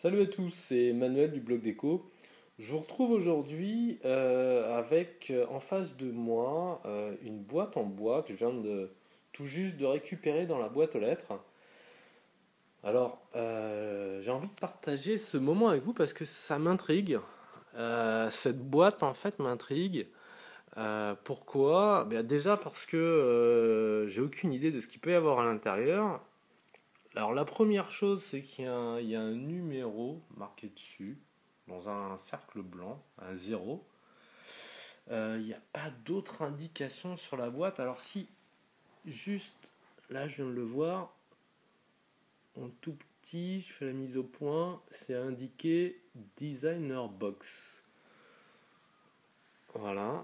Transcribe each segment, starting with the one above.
Salut à tous, c'est Manuel du blog Déco. Je vous retrouve aujourd'hui avec en face de moi une boîte en bois que je viens de tout juste de récupérer dans la boîte aux lettres. Alors, j'ai envie de partager ce moment avec vous parce que ça m'intrigue. Cette boîte en fait m'intrigue. Pourquoi? Déjà parce que j'ai aucune idée de ce qu'il peut y avoir à l'intérieur. Alors la première chose, c'est qu'il y a un numéro marqué dessus, dans un cercle blanc, un 0. Il n'y a pas d'autre indication sur la boîte. Alors si, juste, là je viens de le voir, en tout petit, je fais la mise au point, c'est indiqué Designer Box. Voilà.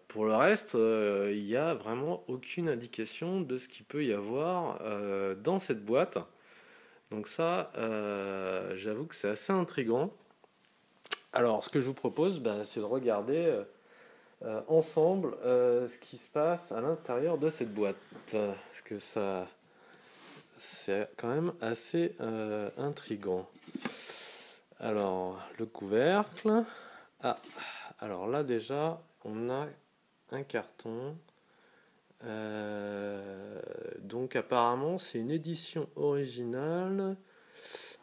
Pour le reste, il n'y a vraiment aucune indication de ce qu'il peut y avoir dans cette boîte. Donc ça, j'avoue que c'est assez intriguant. Alors, ce que je vous propose, c'est de regarder ensemble ce qui se passe à l'intérieur de cette boîte. Parce que ça, c'est quand même assez intriguant. Alors, le couvercle. Ah, alors là déjà, on a un carton. Donc apparemment, c'est une édition originale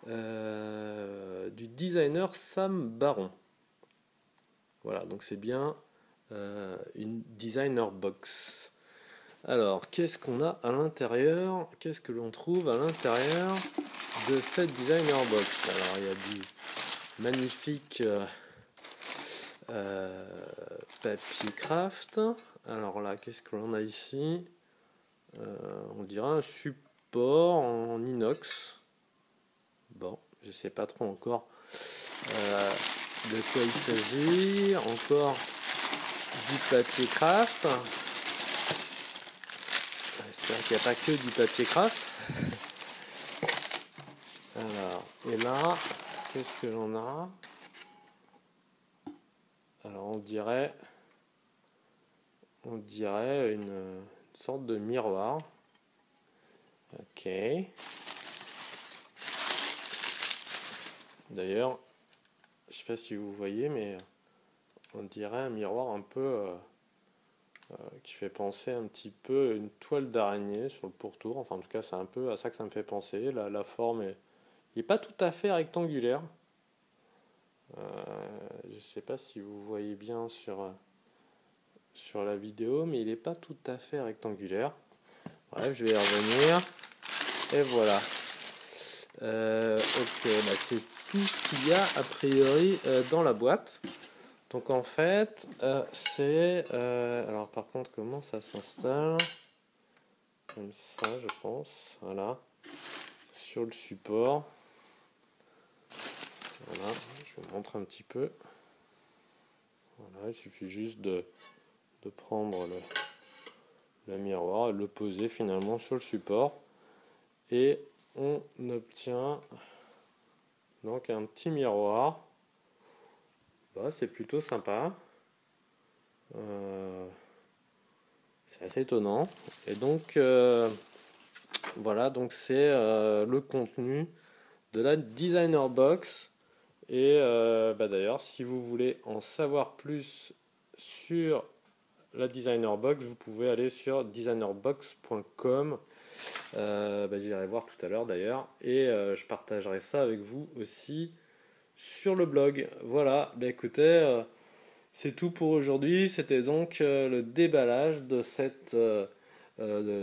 du designer Sam Baron. Voilà, donc c'est bien une designer box. Alors, qu'est-ce qu'on a à l'intérieur? Qu'est-ce que l'on trouve à l'intérieur de cette designer box? Alors, il y a du magnifique papier craft. Alors là, qu'est-ce que l'on a ici? On dirait un support en inox. Bon, je sais pas trop encore de quoi il s'agit. Encore du papier craft. J'espère qu'il n'y a pas que du papier craft. Alors, et là, qu'est-ce que l'on a? Alors, on dirait une sorte de miroir. Ok. D'ailleurs, je sais pas si vous voyez, mais on dirait un miroir un peu qui fait penser un petit peu à une toile d'araignée sur le pourtour. Enfin, en tout cas, c'est un peu à ça que ça me fait penser. La forme n'est pas tout à fait rectangulaire. Je ne sais pas si vous voyez bien sur la vidéo, mais il n'est pas tout à fait rectangulaire. Bref, je vais y revenir. Et voilà. Ok, c'est tout ce qu'il y a a priori dans la boîte. Donc en fait, c'est... alors par contre, comment ça s'installe? Comme ça, je pense. Voilà. Sur le support. Voilà, je vous montre un petit peu. Voilà, il suffit juste de prendre le miroir et le poser finalement sur le support. Et on obtient donc un petit miroir. C'est plutôt sympa. C'est assez étonnant. Et donc, voilà, donc c'est le contenu de la Designer Box. Et d'ailleurs, si vous voulez en savoir plus sur la Designer Box, vous pouvez aller sur designerbox.com. J'irai voir tout à l'heure d'ailleurs. Et je partagerai ça avec vous aussi sur le blog. Voilà, écoutez, c'est tout pour aujourd'hui. C'était donc le déballage de ce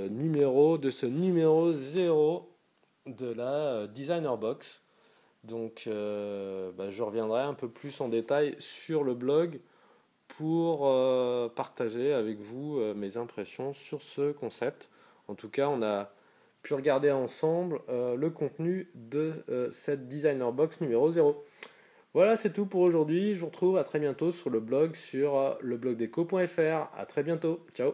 numéro 0 de la Designer Box. Donc je reviendrai un peu plus en détail sur le blog pour partager avec vous mes impressions sur ce concept. En tout cas, on a pu regarder ensemble le contenu de cette Designer Box numéro 0. Voilà, c'est tout pour aujourd'hui. Je vous retrouve à très bientôt sur le blog, sur leblogdeco.fr. À très bientôt. Ciao.